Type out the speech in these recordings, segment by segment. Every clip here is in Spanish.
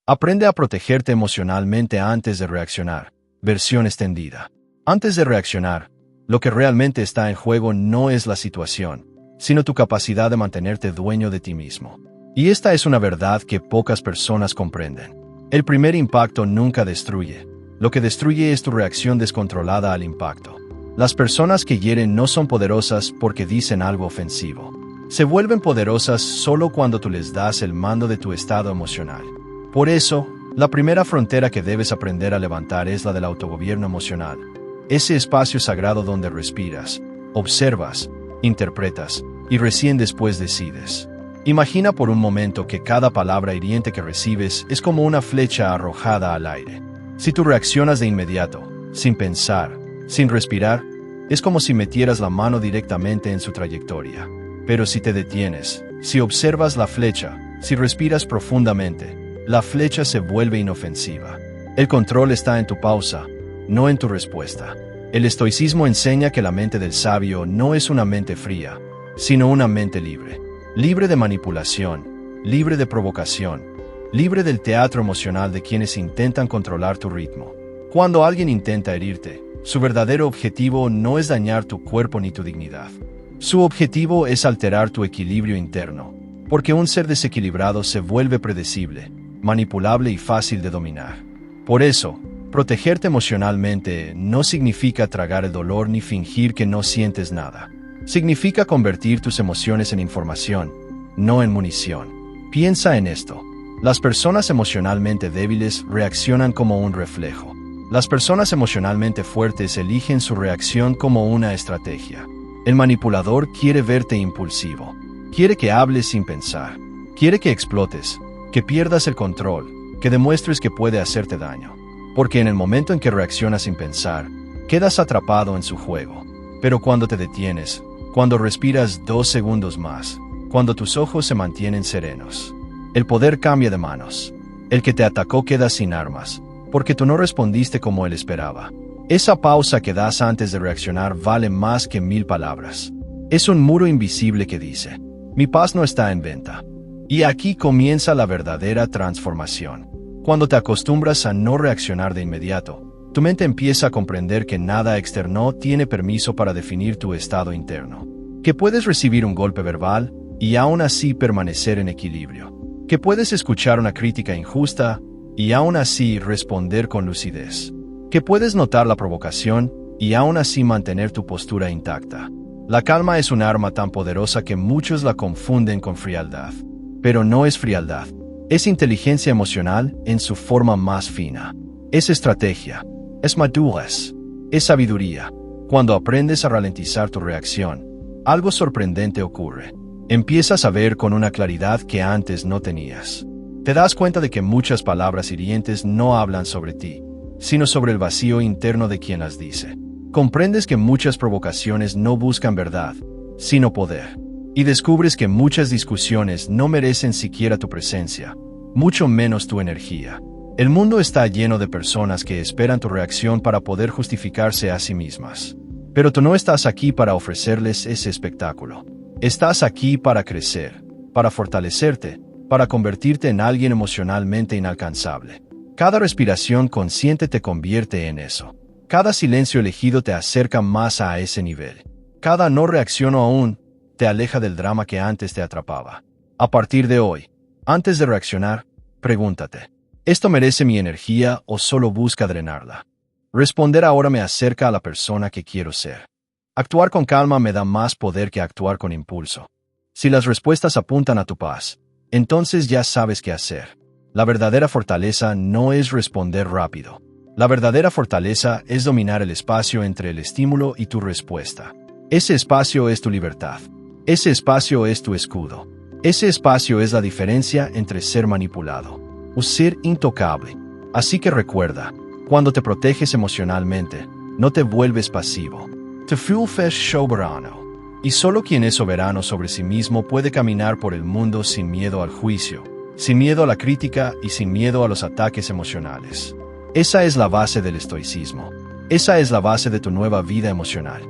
Aprende a protegerte emocionalmente antes de reaccionar. Versión extendida. Antes de reaccionar, lo que realmente está en juego no es la situación, sino tu capacidad de mantenerte dueño de ti mismo. Y esta es una verdad que pocas personas comprenden. El primer impacto nunca destruye. Lo que destruye es tu reacción descontrolada al impacto. Las personas que hieren no son poderosas porque dicen algo ofensivo. Se vuelven poderosas solo cuando tú les das el mando de tu estado emocional. Por eso, la primera frontera que debes aprender a levantar es la del autogobierno emocional. Ese espacio sagrado donde respiras, observas, interpretas y recién después decides. Imagina por un momento que cada palabra hiriente que recibes es como una flecha arrojada al aire. Si tú reaccionas de inmediato, sin pensar, sin respirar, es como si metieras la mano directamente en su trayectoria. Pero si te detienes, si observas la flecha, si respiras profundamente, la flecha se vuelve inofensiva. El control está en tu pausa, no en tu respuesta. El estoicismo enseña que la mente del sabio no es una mente fría, sino una mente libre. Libre de manipulación, libre de provocación, libre del teatro emocional de quienes intentan controlar tu ritmo. Cuando alguien intenta herirte, su verdadero objetivo no es dañar tu cuerpo ni tu dignidad. Su objetivo es alterar tu equilibrio interno, porque un ser desequilibrado se vuelve predecible, manipulable y fácil de dominar. Por eso, protegerte emocionalmente no significa tragar el dolor ni fingir que no sientes nada. Significa convertir tus emociones en información, no en munición. Piensa en esto. Las personas emocionalmente débiles reaccionan como un reflejo. Las personas emocionalmente fuertes eligen su reacción como una estrategia. El manipulador quiere verte impulsivo. Quiere que hables sin pensar. Quiere que explotes, que pierdas el control, que demuestres que puede hacerte daño. Porque en el momento en que reaccionas sin pensar, quedas atrapado en su juego. Pero cuando te detienes, cuando respiras 2 segundos más, cuando tus ojos se mantienen serenos, el poder cambia de manos. El que te atacó queda sin armas, porque tú no respondiste como él esperaba. Esa pausa que das antes de reaccionar vale más que 1000 palabras. Es un muro invisible que dice, mi paz no está en venta. Y aquí comienza la verdadera transformación. Cuando te acostumbras a no reaccionar de inmediato, tu mente empieza a comprender que nada externo tiene permiso para definir tu estado interno. Que puedes recibir un golpe verbal y aún así permanecer en equilibrio. Que puedes escuchar una crítica injusta y aún así responder con lucidez. Que puedes notar la provocación y aún así mantener tu postura intacta. La calma es un arma tan poderosa que muchos la confunden con frialdad. Pero no es frialdad. Es inteligencia emocional en su forma más fina. Es estrategia. Es madurez, es sabiduría. Cuando aprendes a ralentizar tu reacción, algo sorprendente ocurre. Empiezas a ver con una claridad que antes no tenías. Te das cuenta de que muchas palabras hirientes no hablan sobre ti, sino sobre el vacío interno de quien las dice. Comprendes que muchas provocaciones no buscan verdad, sino poder. Y descubres que muchas discusiones no merecen siquiera tu presencia, mucho menos tu energía. El mundo está lleno de personas que esperan tu reacción para poder justificarse a sí mismas. Pero tú no estás aquí para ofrecerles ese espectáculo. Estás aquí para crecer, para fortalecerte, para convertirte en alguien emocionalmente inalcanzable. Cada respiración consciente te convierte en eso. Cada silencio elegido te acerca más a ese nivel. Cada no reacción aún te aleja del drama que antes te atrapaba. A partir de hoy, antes de reaccionar, pregúntate, ¿esto merece mi energía o solo busca drenarla? Responder ahora me acerca a la persona que quiero ser. Actuar con calma me da más poder que actuar con impulso. Si las respuestas apuntan a tu paz, entonces ya sabes qué hacer. La verdadera fortaleza no es responder rápido. La verdadera fortaleza es dominar el espacio entre el estímulo y tu respuesta. Ese espacio es tu libertad. Ese espacio es tu escudo. Ese espacio es la diferencia entre ser manipulado o ser intocable. Así que recuerda, cuando te proteges emocionalmente, no te vuelves pasivo. Te vuelves soberano. Y solo quien es soberano sobre sí mismo puede caminar por el mundo sin miedo al juicio, sin miedo a la crítica y sin miedo a los ataques emocionales. Esa es la base del estoicismo. Esa es la base de tu nueva vida emocional.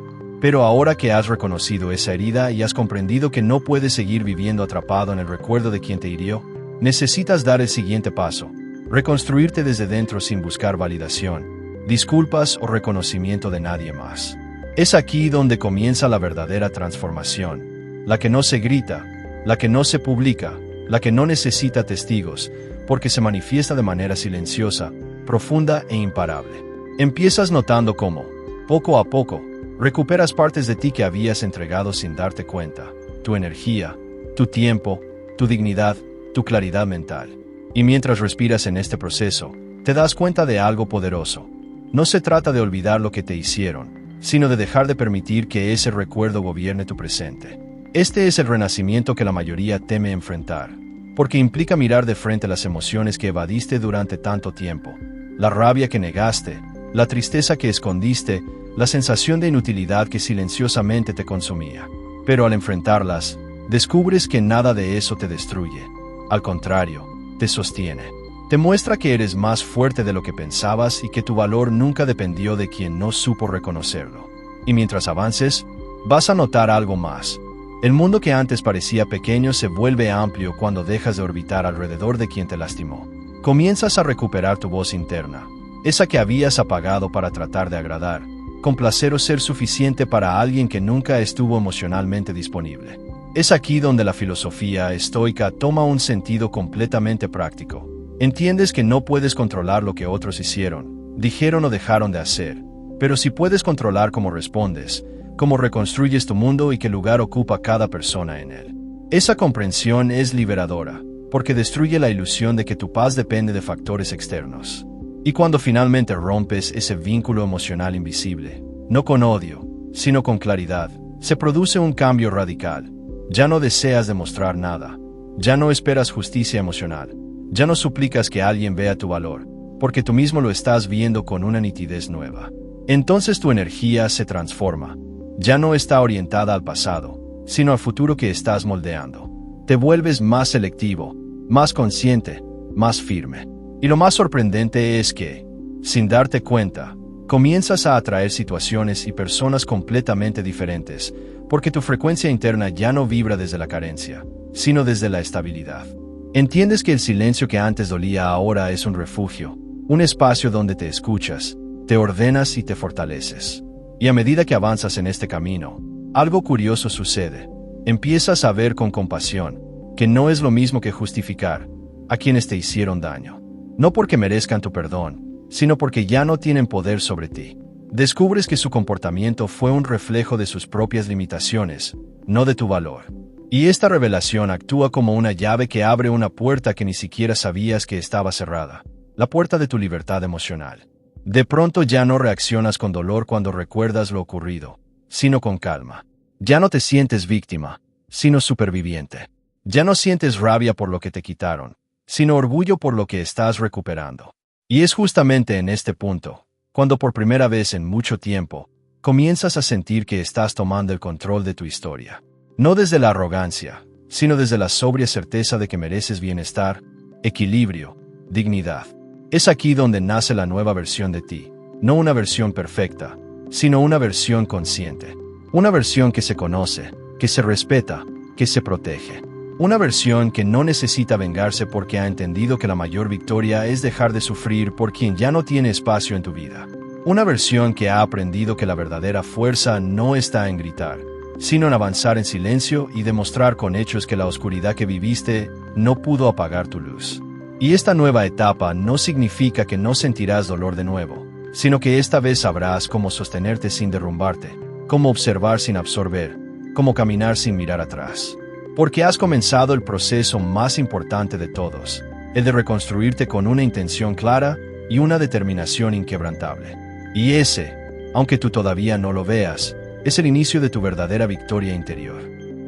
Pero ahora que has reconocido esa herida y has comprendido que no puedes seguir viviendo atrapado en el recuerdo de quien te hirió, necesitas dar el siguiente paso, reconstruirte desde dentro sin buscar validación, disculpas o reconocimiento de nadie más. Es aquí donde comienza la verdadera transformación, la que no se grita, la que no se publica, la que no necesita testigos, porque se manifiesta de manera silenciosa, profunda e imparable. Empiezas notando cómo, poco a poco, recuperas partes de ti que habías entregado sin darte cuenta, tu energía, tu tiempo, tu dignidad, tu claridad mental. Y mientras respiras en este proceso, te das cuenta de algo poderoso. No se trata de olvidar lo que te hicieron, sino de dejar de permitir que ese recuerdo gobierne tu presente. Este es el renacimiento que la mayoría teme enfrentar, porque implica mirar de frente las emociones que evadiste durante tanto tiempo, la rabia que negaste, la tristeza que escondiste, la sensación de inutilidad que silenciosamente te consumía. Pero al enfrentarlas, descubres que nada de eso te destruye. Al contrario, te sostiene. Te muestra que eres más fuerte de lo que pensabas y que tu valor nunca dependió de quien no supo reconocerlo. Y mientras avances, vas a notar algo más. El mundo que antes parecía pequeño se vuelve amplio cuando dejas de orbitar alrededor de quien te lastimó. Comienzas a recuperar tu voz interna, esa que habías apagado para tratar de agradar, complacer o ser suficiente para alguien que nunca estuvo emocionalmente disponible. Es aquí donde la filosofía estoica toma un sentido completamente práctico. Entiendes que no puedes controlar lo que otros hicieron, dijeron o dejaron de hacer, pero sí puedes controlar cómo respondes, cómo reconstruyes tu mundo y qué lugar ocupa cada persona en él. Esa comprensión es liberadora, porque destruye la ilusión de que tu paz depende de factores externos. Y cuando finalmente rompes ese vínculo emocional invisible, no con odio, sino con claridad, se produce un cambio radical. Ya no deseas demostrar nada, ya no esperas justicia emocional, ya no suplicas que alguien vea tu valor, porque tú mismo lo estás viendo con una nitidez nueva. Entonces tu energía se transforma. Ya no está orientada al pasado, sino al futuro que estás moldeando. Te vuelves más selectivo, más consciente, más firme. Y lo más sorprendente es que, sin darte cuenta, comienzas a atraer situaciones y personas completamente diferentes, porque tu frecuencia interna ya no vibra desde la carencia, sino desde la estabilidad. Entiendes que el silencio que antes dolía ahora es un refugio, un espacio donde te escuchas, te ordenas y te fortaleces. Y a medida que avanzas en este camino, algo curioso sucede. Empiezas a ver con compasión, que no es lo mismo que justificar a quienes te hicieron daño. No porque merezcan tu perdón, sino porque ya no tienen poder sobre ti. Descubres que su comportamiento fue un reflejo de sus propias limitaciones, no de tu valor. Y esta revelación actúa como una llave que abre una puerta que ni siquiera sabías que estaba cerrada, la puerta de tu libertad emocional. De pronto ya no reaccionas con dolor cuando recuerdas lo ocurrido, sino con calma. Ya no te sientes víctima, sino superviviente. Ya no sientes rabia por lo que te quitaron, sino orgullo por lo que estás recuperando. Y es justamente en este punto, cuando por primera vez en mucho tiempo, comienzas a sentir que estás tomando el control de tu historia. No desde la arrogancia, sino desde la sobria certeza de que mereces bienestar, equilibrio, dignidad. Es aquí donde nace la nueva versión de ti, no una versión perfecta, sino una versión consciente. Una versión que se conoce, que se respeta, que se protege. Una versión que no necesita vengarse porque ha entendido que la mayor victoria es dejar de sufrir por quien ya no tiene espacio en tu vida. Una versión que ha aprendido que la verdadera fuerza no está en gritar, sino en avanzar en silencio y demostrar con hechos que la oscuridad que viviste no pudo apagar tu luz. Y esta nueva etapa no significa que no sentirás dolor de nuevo, sino que esta vez sabrás cómo sostenerte sin derrumbarte, cómo observar sin absorber, cómo caminar sin mirar atrás. Porque has comenzado el proceso más importante de todos, el de reconstruirte con una intención clara y una determinación inquebrantable. Y ese, aunque tú todavía no lo veas, es el inicio de tu verdadera victoria interior.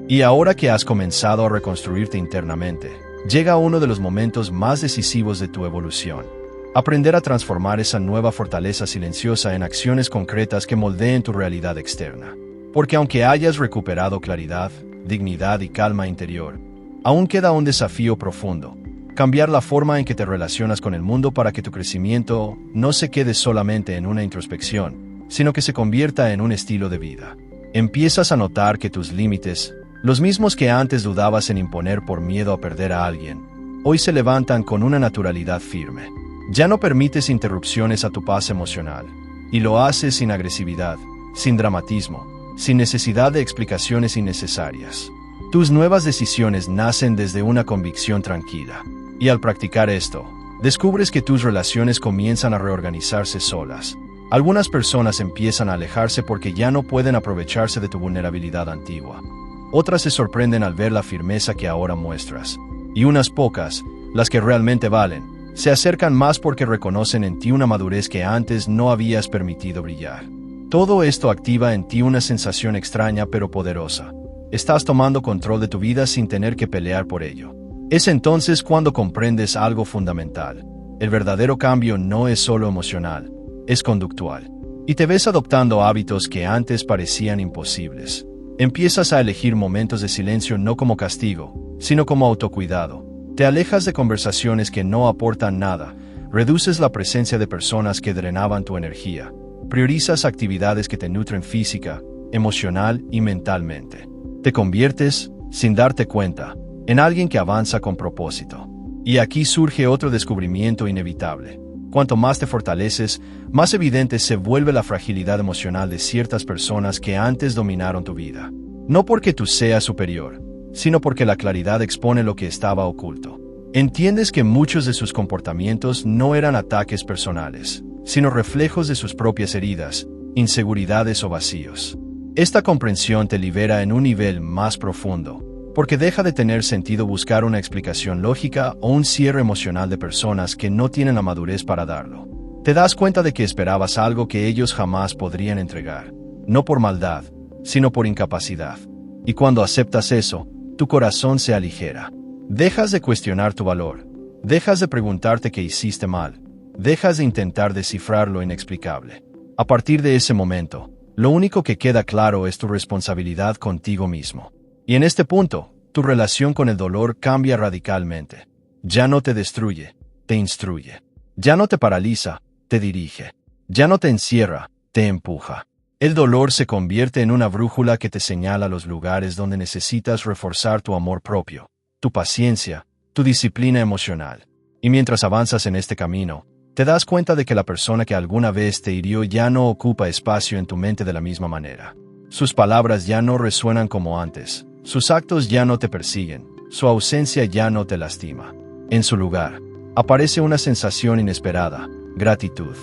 Y ahora que has comenzado a reconstruirte internamente, llega uno de los momentos más decisivos de tu evolución. Aprender a transformar esa nueva fortaleza silenciosa en acciones concretas que moldeen tu realidad externa. Porque aunque hayas recuperado claridad, dignidad y calma interior, aún queda un desafío profundo: cambiar la forma en que te relacionas con el mundo para que tu crecimiento no se quede solamente en una introspección, sino que se convierta en un estilo de vida. Empiezas a notar que tus límites, los mismos que antes dudabas en imponer por miedo a perder a alguien, hoy se levantan con una naturalidad firme. Ya no permites interrupciones a tu paz emocional, y lo haces sin agresividad, sin dramatismo, sin necesidad de explicaciones innecesarias. Tus nuevas decisiones nacen desde una convicción tranquila, y al practicar esto, descubres que tus relaciones comienzan a reorganizarse solas. Algunas personas empiezan a alejarse porque ya no pueden aprovecharse de tu vulnerabilidad antigua. Otras se sorprenden al ver la firmeza que ahora muestras. Y unas pocas, las que realmente valen, se acercan más porque reconocen en ti una madurez que antes no habías permitido brillar. Todo esto activa en ti una sensación extraña pero poderosa. Estás tomando control de tu vida sin tener que pelear por ello. Es entonces cuando comprendes algo fundamental. El verdadero cambio no es solo emocional, es conductual. Y te ves adoptando hábitos que antes parecían imposibles. Empiezas a elegir momentos de silencio no como castigo, sino como autocuidado. Te alejas de conversaciones que no aportan nada, reduces la presencia de personas que drenaban tu energía, priorizas actividades que te nutren física, emocional y mentalmente. Te conviertes, sin darte cuenta, en alguien que avanza con propósito. Y aquí surge otro descubrimiento inevitable. Cuanto más te fortaleces, más evidente se vuelve la fragilidad emocional de ciertas personas que antes dominaron tu vida. No porque tú seas superior, sino porque la claridad expone lo que estaba oculto. Entiendes que muchos de sus comportamientos no eran ataques personales, sino reflejos de sus propias heridas, inseguridades o vacíos. Esta comprensión te libera en un nivel más profundo, porque deja de tener sentido buscar una explicación lógica o un cierre emocional de personas que no tienen la madurez para darlo. Te das cuenta de que esperabas algo que ellos jamás podrían entregar, no por maldad, sino por incapacidad. Y cuando aceptas eso, tu corazón se aligera. Dejas de cuestionar tu valor, dejas de preguntarte qué hiciste mal, dejas de intentar descifrar lo inexplicable. A partir de ese momento, lo único que queda claro es tu responsabilidad contigo mismo. Y en este punto, tu relación con el dolor cambia radicalmente. Ya no te destruye, te instruye. Ya no te paraliza, te dirige. Ya no te encierra, te empuja. El dolor se convierte en una brújula que te señala los lugares donde necesitas reforzar tu amor propio, tu paciencia, tu disciplina emocional. Y mientras avanzas en este camino, te das cuenta de que la persona que alguna vez te hirió ya no ocupa espacio en tu mente de la misma manera. Sus palabras ya no resuenan como antes. Sus actos ya no te persiguen, su ausencia ya no te lastima. En su lugar, aparece una sensación inesperada, gratitud.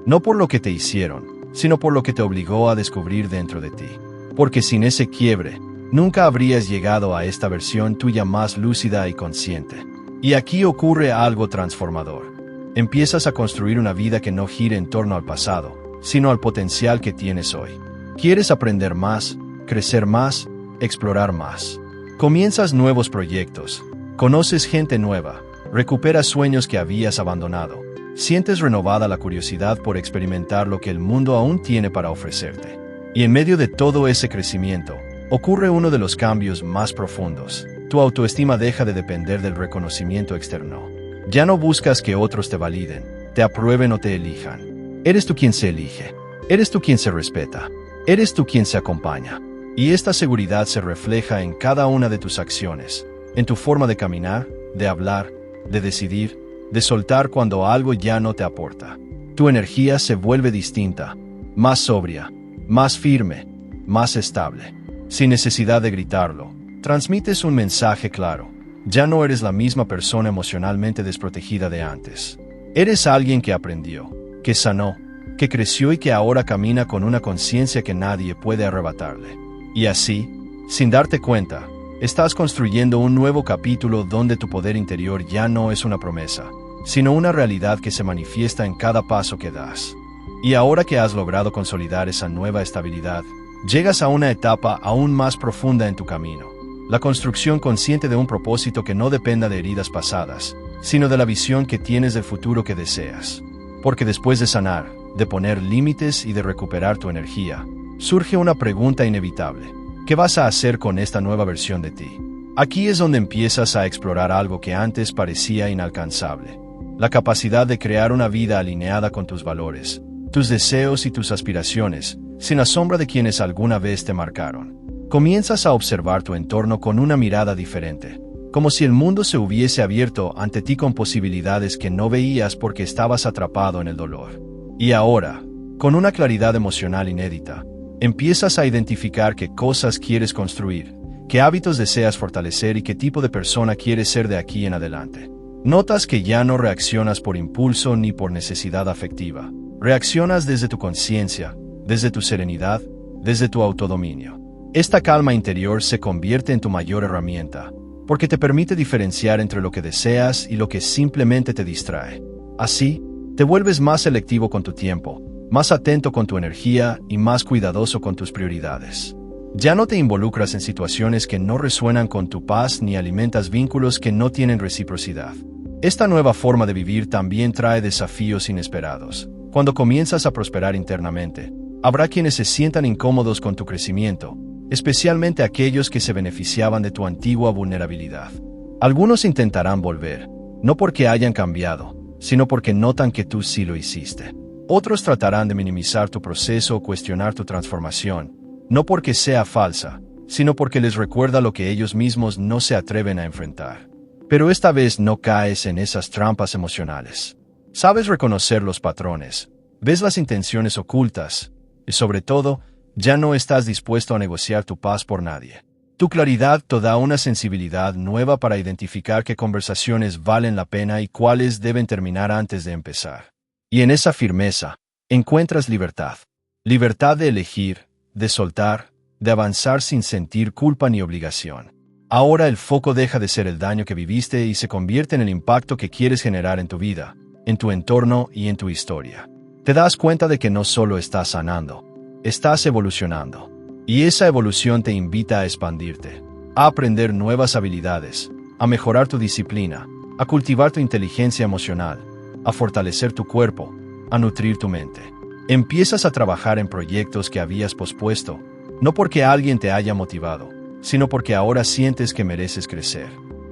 No por lo que te hicieron, sino por lo que te obligó a descubrir dentro de ti. Porque sin ese quiebre, nunca habrías llegado a esta versión tuya más lúcida y consciente. Y aquí ocurre algo transformador. Empiezas a construir una vida que no gire en torno al pasado, sino al potencial que tienes hoy. Quieres aprender más, crecer más, explorar más. Comienzas nuevos proyectos, conoces gente nueva, recuperas sueños que habías abandonado, sientes renovada la curiosidad por experimentar lo que el mundo aún tiene para ofrecerte. Y en medio de todo ese crecimiento, ocurre uno de los cambios más profundos. Tu autoestima deja de depender del reconocimiento externo. Ya no buscas que otros te validen, te aprueben o te elijan. Eres tú quien se elige, eres tú quien se respeta, eres tú quien se acompaña. Y esta seguridad se refleja en cada una de tus acciones, en tu forma de caminar, de hablar, de decidir, de soltar cuando algo ya no te aporta. Tu energía se vuelve distinta, más sobria, más firme, más estable. Sin necesidad de gritarlo, transmites un mensaje claro. Ya no eres la misma persona emocionalmente desprotegida de antes. Eres alguien que aprendió, que sanó, que creció y que ahora camina con una conciencia que nadie puede arrebatarle. Y así, sin darte cuenta, estás construyendo un nuevo capítulo donde tu poder interior ya no es una promesa, sino una realidad que se manifiesta en cada paso que das. Y ahora que has logrado consolidar esa nueva estabilidad, llegas a una etapa aún más profunda en tu camino. La construcción consciente de un propósito que no dependa de heridas pasadas, sino de la visión que tienes del futuro que deseas. Porque después de sanar, de poner límites y de recuperar tu energía, surge una pregunta inevitable. ¿Qué vas a hacer con esta nueva versión de ti? Aquí es donde empiezas a explorar algo que antes parecía inalcanzable. La capacidad de crear una vida alineada con tus valores, tus deseos y tus aspiraciones, sin la sombra de quienes alguna vez te marcaron. Comienzas a observar tu entorno con una mirada diferente. como si el mundo se hubiese abierto ante ti con posibilidades que no veías porque estabas atrapado en el dolor. Y ahora, con una claridad emocional inédita, empiezas a identificar qué cosas quieres construir, qué hábitos deseas fortalecer y qué tipo de persona quieres ser de aquí en adelante. Notas que ya no reaccionas por impulso ni por necesidad afectiva. Reaccionas desde tu conciencia, desde tu serenidad, desde tu autodominio. Esta calma interior se convierte en tu mayor herramienta, porque te permite diferenciar entre lo que deseas y lo que simplemente te distrae. Así, te vuelves más selectivo con tu tiempo, más atento con tu energía y más cuidadoso con tus prioridades. Ya no te involucras en situaciones que no resuenan con tu paz ni alimentas vínculos que no tienen reciprocidad. Esta nueva forma de vivir también trae desafíos inesperados. Cuando comienzas a prosperar internamente, habrá quienes se sientan incómodos con tu crecimiento, especialmente aquellos que se beneficiaban de tu antigua vulnerabilidad. Algunos intentarán volver, no porque hayan cambiado, sino porque notan que tú sí lo hiciste. Otros tratarán de minimizar tu proceso o cuestionar tu transformación, no porque sea falsa, sino porque les recuerda lo que ellos mismos no se atreven a enfrentar. Pero esta vez no caes en esas trampas emocionales. Sabes reconocer los patrones, ves las intenciones ocultas, y sobre todo, ya no estás dispuesto a negociar tu paz por nadie. Tu claridad te da una sensibilidad nueva para identificar qué conversaciones valen la pena y cuáles deben terminar antes de empezar. Y en esa firmeza, encuentras libertad. Libertad de elegir, de soltar, de avanzar sin sentir culpa ni obligación. Ahora el foco deja de ser el daño que viviste y se convierte en el impacto que quieres generar en tu vida, en tu entorno y en tu historia. Te das cuenta de que no solo estás sanando, estás evolucionando. Y esa evolución te invita a expandirte, a aprender nuevas habilidades, a mejorar tu disciplina, a cultivar tu inteligencia emocional, a fortalecer tu cuerpo, a nutrir tu mente. Empiezas a trabajar en proyectos que habías pospuesto, no porque alguien te haya motivado, sino porque ahora sientes que mereces crecer.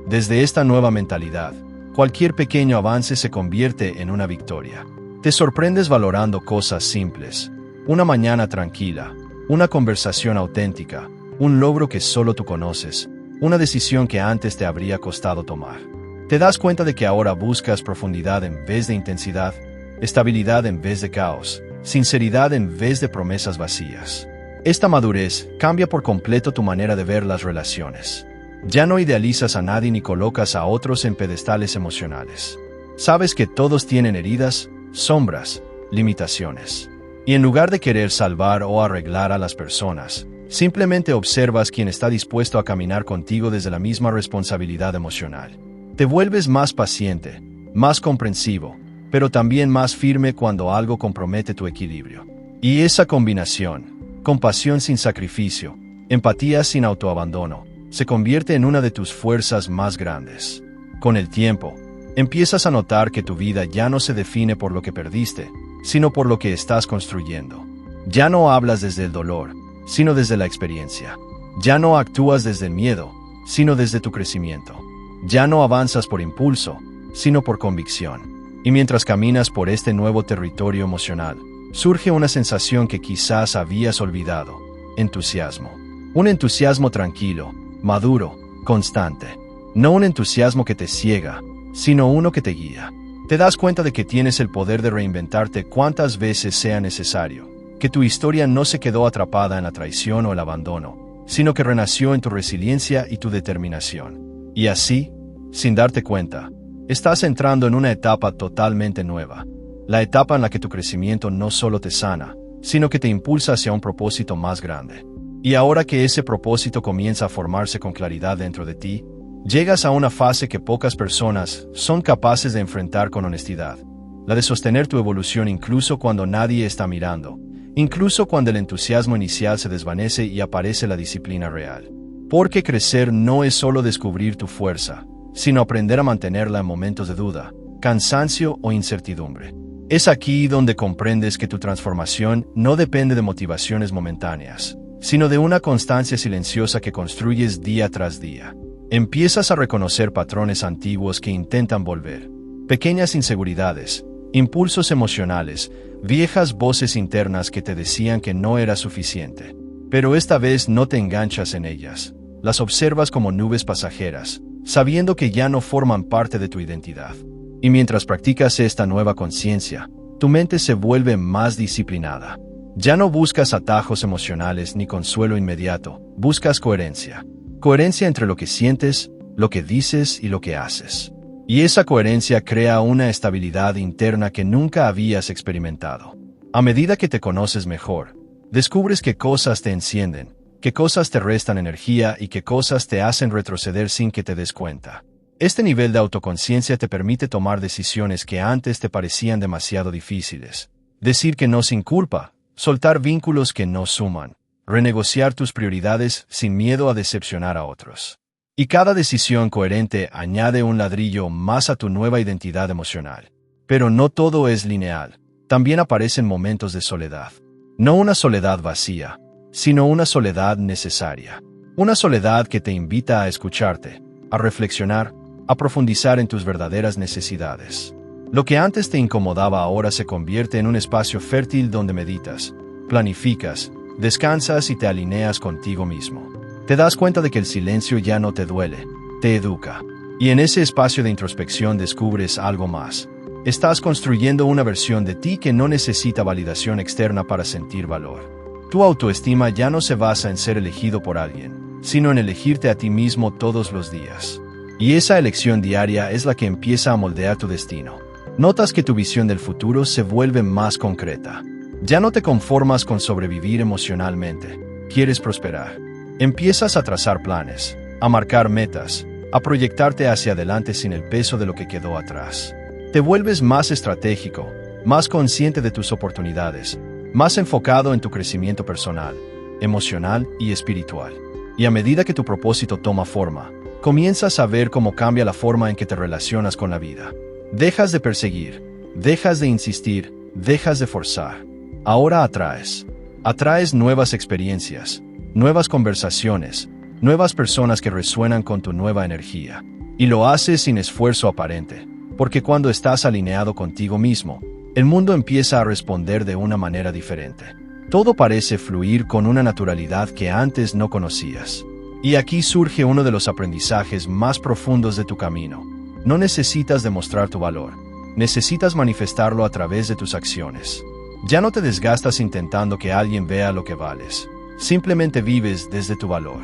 Desde esta nueva mentalidad, cualquier pequeño avance se convierte en una victoria. Te sorprendes valorando cosas simples, una mañana tranquila, una conversación auténtica, un logro que solo tú conoces, una decisión que antes te habría costado tomar. Te das cuenta de que ahora buscas profundidad en vez de intensidad, estabilidad en vez de caos, sinceridad en vez de promesas vacías. Esta madurez cambia por completo tu manera de ver las relaciones. Ya no idealizas a nadie ni colocas a otros en pedestales emocionales. Sabes que todos tienen heridas, sombras, limitaciones. Y en lugar de querer salvar o arreglar a las personas, simplemente observas quién está dispuesto a caminar contigo desde la misma responsabilidad emocional. Te vuelves más paciente, más comprensivo, pero también más firme cuando algo compromete tu equilibrio. Y esa combinación, compasión sin sacrificio, empatía sin autoabandono, se convierte en una de tus fuerzas más grandes. Con el tiempo, empiezas a notar que tu vida ya no se define por lo que perdiste, sino por lo que estás construyendo. Ya no hablas desde el dolor, sino desde la experiencia. Ya no actúas desde el miedo, sino desde tu crecimiento. Ya no avanzas por impulso, sino por convicción. Y mientras caminas por este nuevo territorio emocional, surge una sensación que quizás habías olvidado: entusiasmo. Un entusiasmo tranquilo, maduro, constante. No un entusiasmo que te ciega, sino uno que te guía. Te das cuenta de que tienes el poder de reinventarte cuantas veces sea necesario, que tu historia no se quedó atrapada en la traición o el abandono, sino que renació en tu resiliencia y tu determinación. Y así, sin darte cuenta, estás entrando en una etapa totalmente nueva, la etapa en la que tu crecimiento no solo te sana, sino que te impulsa hacia un propósito más grande. Y ahora que ese propósito comienza a formarse con claridad dentro de ti, llegas a una fase que pocas personas son capaces de enfrentar con honestidad, la de sostener tu evolución incluso cuando nadie está mirando, incluso cuando el entusiasmo inicial se desvanece y aparece la disciplina real. Porque crecer no es solo descubrir tu fuerza, sino aprender a mantenerla en momentos de duda, cansancio o incertidumbre. Es aquí donde comprendes que tu transformación no depende de motivaciones momentáneas, sino de una constancia silenciosa que construyes día tras día. Empiezas a reconocer patrones antiguos que intentan volver, pequeñas inseguridades, impulsos emocionales, viejas voces internas que te decían que no era suficiente. Pero esta vez no te enganchas en ellas, las observas como nubes pasajeras, sabiendo que ya no forman parte de tu identidad. Y mientras practicas esta nueva conciencia, tu mente se vuelve más disciplinada. Ya no buscas atajos emocionales ni consuelo inmediato, buscas coherencia. Coherencia entre lo que sientes, lo que dices y lo que haces. Y esa coherencia crea una estabilidad interna que nunca habías experimentado. A medida que te conoces mejor, descubres qué cosas te encienden, qué cosas te restan energía y qué cosas te hacen retroceder sin que te des cuenta. Este nivel de autoconciencia te permite tomar decisiones que antes te parecían demasiado difíciles. Decir que no sin culpa, soltar vínculos que no suman, renegociar tus prioridades sin miedo a decepcionar a otros. Y cada decisión coherente añade un ladrillo más a tu nueva identidad emocional. Pero no todo es lineal. También aparecen momentos de soledad. No una soledad vacía, sino una soledad necesaria. Una soledad que te invita a escucharte, a reflexionar, a profundizar en tus verdaderas necesidades. Lo que antes te incomodaba ahora se convierte en un espacio fértil donde meditas, planificas, descansas y te alineas contigo mismo. Te das cuenta de que el silencio ya no te duele, te educa. Y en ese espacio de introspección descubres algo más. Estás construyendo una versión de ti que no necesita validación externa para sentir valor. Tu autoestima ya no se basa en ser elegido por alguien, sino en elegirte a ti mismo todos los días. Y esa elección diaria es la que empieza a moldear tu destino. Notas que tu visión del futuro se vuelve más concreta. Ya no te conformas con sobrevivir emocionalmente. Quieres prosperar. Empiezas a trazar planes, a marcar metas, a proyectarte hacia adelante sin el peso de lo que quedó atrás. Te vuelves más estratégico, más consciente de tus oportunidades, más enfocado en tu crecimiento personal, emocional y espiritual. Y a medida que tu propósito toma forma, comienzas a ver cómo cambia la forma en que te relacionas con la vida. Dejas de perseguir, dejas de insistir, dejas de forzar. Ahora atraes. Atraes nuevas experiencias, nuevas conversaciones, nuevas personas que resuenan con tu nueva energía. Y lo haces sin esfuerzo aparente, porque cuando estás alineado contigo mismo, el mundo empieza a responder de una manera diferente. Todo parece fluir con una naturalidad que antes no conocías. Y aquí surge uno de los aprendizajes más profundos de tu camino. No necesitas demostrar tu valor, necesitas manifestarlo a través de tus acciones. Ya no te desgastas intentando que alguien vea lo que vales. Simplemente vives desde tu valor.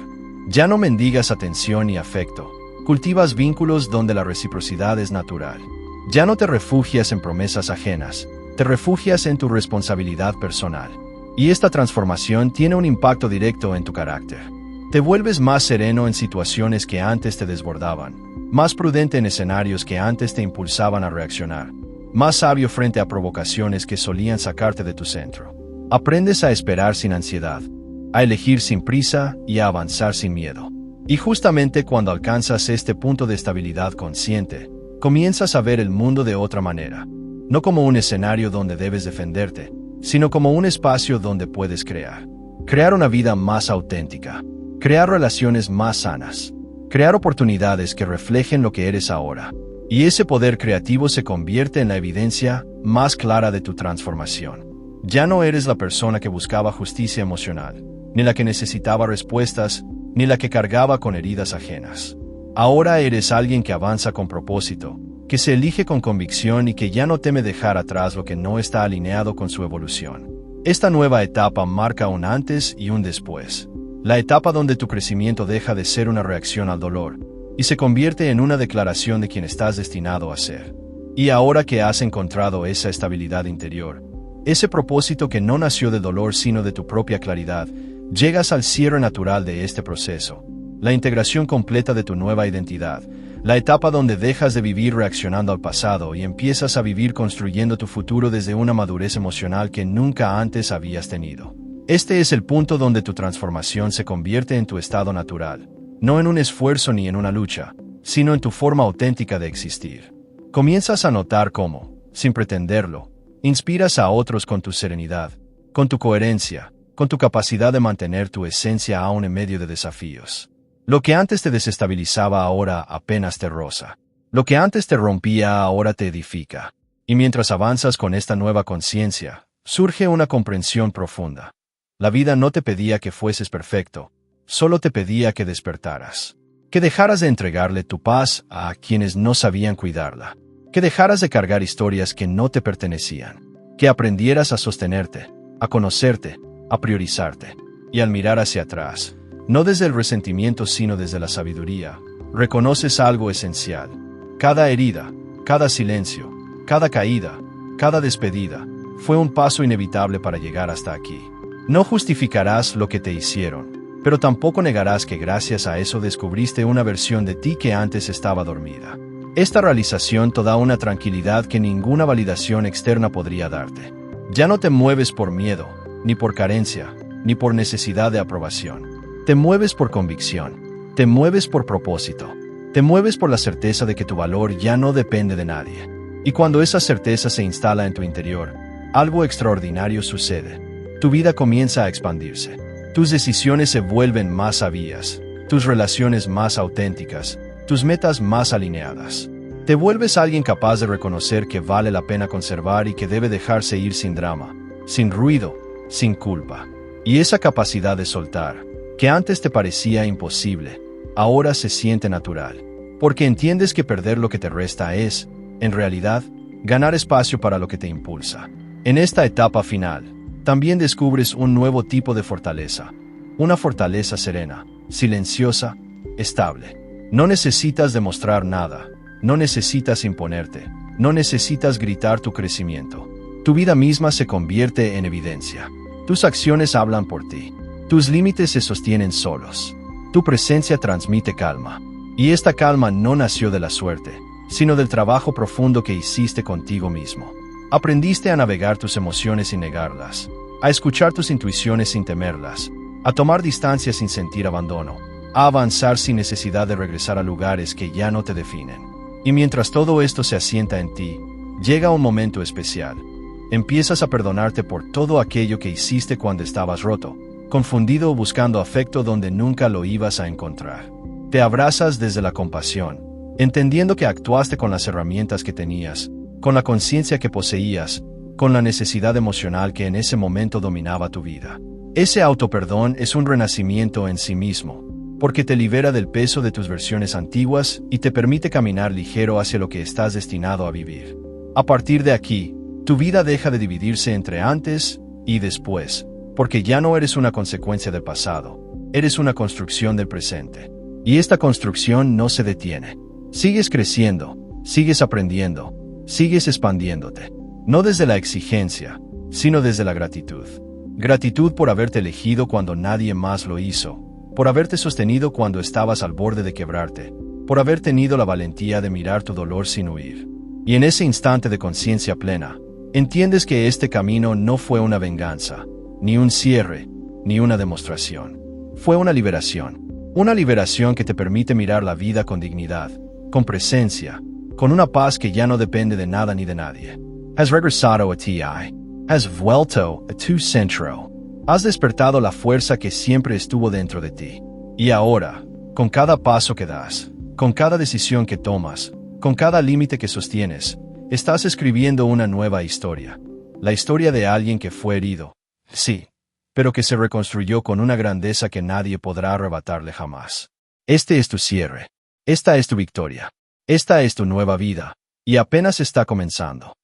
Ya no mendigas atención y afecto. Cultivas vínculos donde la reciprocidad es natural. Ya no te refugias en promesas ajenas, te refugias en tu responsabilidad personal. Y esta transformación tiene un impacto directo en tu carácter. Te vuelves más sereno en situaciones que antes te desbordaban, más prudente en escenarios que antes te impulsaban a reaccionar, más sabio frente a provocaciones que solían sacarte de tu centro. Aprendes a esperar sin ansiedad, a elegir sin prisa y a avanzar sin miedo. Y justamente cuando alcanzas este punto de estabilidad consciente, comienzas a ver el mundo de otra manera, no como un escenario donde debes defenderte, sino como un espacio donde puedes crear. Crear una vida más auténtica. Crear relaciones más sanas. Crear oportunidades que reflejen lo que eres ahora. Y ese poder creativo se convierte en la evidencia más clara de tu transformación. Ya no eres la persona que buscaba justicia emocional, ni la que necesitaba respuestas, ni la que cargaba con heridas ajenas. Ahora eres alguien que avanza con propósito, que se elige con convicción y que ya no teme dejar atrás lo que no está alineado con su evolución. Esta nueva etapa marca un antes y un después. La etapa donde tu crecimiento deja de ser una reacción al dolor y se convierte en una declaración de quien estás destinado a ser. Y ahora que has encontrado esa estabilidad interior, ese propósito que no nació del dolor sino de tu propia claridad, llegas al cierre natural de este proceso, la integración completa de tu nueva identidad, la etapa donde dejas de vivir reaccionando al pasado y empiezas a vivir construyendo tu futuro desde una madurez emocional que nunca antes habías tenido. Este es el punto donde tu transformación se convierte en tu estado natural, no en un esfuerzo ni en una lucha, sino en tu forma auténtica de existir. Comienzas a notar cómo, sin pretenderlo, inspiras a otros con tu serenidad, con tu coherencia, con tu capacidad de mantener tu esencia aún en medio de desafíos. Lo que antes te desestabilizaba ahora apenas te roza. Lo que antes te rompía ahora te edifica. Y mientras avanzas con esta nueva conciencia, surge una comprensión profunda. La vida no te pedía que fueses perfecto, solo te pedía que despertaras. Que dejaras de entregarle tu paz a quienes no sabían cuidarla. Que dejaras de cargar historias que no te pertenecían. Que aprendieras a sostenerte, a conocerte, a priorizarte. Y al mirar hacia atrás, no desde el resentimiento sino desde la sabiduría, reconoces algo esencial. Cada herida, cada silencio, cada caída, cada despedida, fue un paso inevitable para llegar hasta aquí. No justificarás lo que te hicieron, pero tampoco negarás que gracias a eso descubriste una versión de ti que antes estaba dormida. Esta realización te da una tranquilidad que ninguna validación externa podría darte. Ya no te mueves por miedo, ni por carencia, ni por necesidad de aprobación. Te mueves por convicción, te mueves por propósito, te mueves por la certeza de que tu valor ya no depende de nadie. Y cuando esa certeza se instala en tu interior, algo extraordinario sucede. Tu vida comienza a expandirse. Tus decisiones se vuelven más sabias, tus relaciones más auténticas, tus metas más alineadas. Te vuelves alguien capaz de reconocer que vale la pena conservar y que debe dejarse ir sin drama, sin ruido, sin culpa. Y esa capacidad de soltar, que antes te parecía imposible, ahora se siente natural, porque entiendes que perder lo que te resta es, en realidad, ganar espacio para lo que te impulsa. En esta etapa final, también descubres un nuevo tipo de fortaleza, una fortaleza serena, silenciosa, estable. No necesitas demostrar nada, no necesitas imponerte, no necesitas gritar tu crecimiento. Tu vida misma se convierte en evidencia. Tus acciones hablan por ti. Tus límites se sostienen solos. Tu presencia transmite calma. Y esta calma no nació de la suerte, sino del trabajo profundo que hiciste contigo mismo. Aprendiste a navegar tus emociones sin negarlas, a escuchar tus intuiciones sin temerlas, a tomar distancia sin sentir abandono, a avanzar sin necesidad de regresar a lugares que ya no te definen. Y mientras todo esto se asienta en ti, llega un momento especial. Empiezas a perdonarte por todo aquello que hiciste cuando estabas roto, confundido o buscando afecto donde nunca lo ibas a encontrar. Te abrazas desde la compasión, entendiendo que actuaste con las herramientas que tenías, con la conciencia que poseías, con la necesidad emocional que en ese momento dominaba tu vida. Ese autoperdón es un renacimiento en sí mismo, porque te libera del peso de tus versiones antiguas y te permite caminar ligero hacia lo que estás destinado a vivir. A partir de aquí, tu vida deja de dividirse entre antes y después, porque ya no eres una consecuencia del pasado, eres una construcción del presente. Y esta construcción no se detiene. Sigues creciendo, sigues aprendiendo, sigues expandiéndote. No desde la exigencia, sino desde la gratitud. Gratitud por haberte elegido cuando nadie más lo hizo, por haberte sostenido cuando estabas al borde de quebrarte, por haber tenido la valentía de mirar tu dolor sin huir. Y en ese instante de conciencia plena, entiendes que este camino no fue una venganza, ni un cierre, ni una demostración. Fue una liberación. Una liberación que te permite mirar la vida con dignidad, con presencia, con una paz que ya no depende de nada ni de nadie. Has regresado a ti. Has vuelto a tu centro. Has despertado la fuerza que siempre estuvo dentro de ti. Y ahora, con cada paso que das, con cada decisión que tomas, con cada límite que sostienes, estás escribiendo una nueva historia. La historia de alguien que fue herido, sí, pero que se reconstruyó con una grandeza que nadie podrá arrebatarle jamás. Este es tu cierre. Esta es tu victoria. Esta es tu nueva vida. Y apenas está comenzando.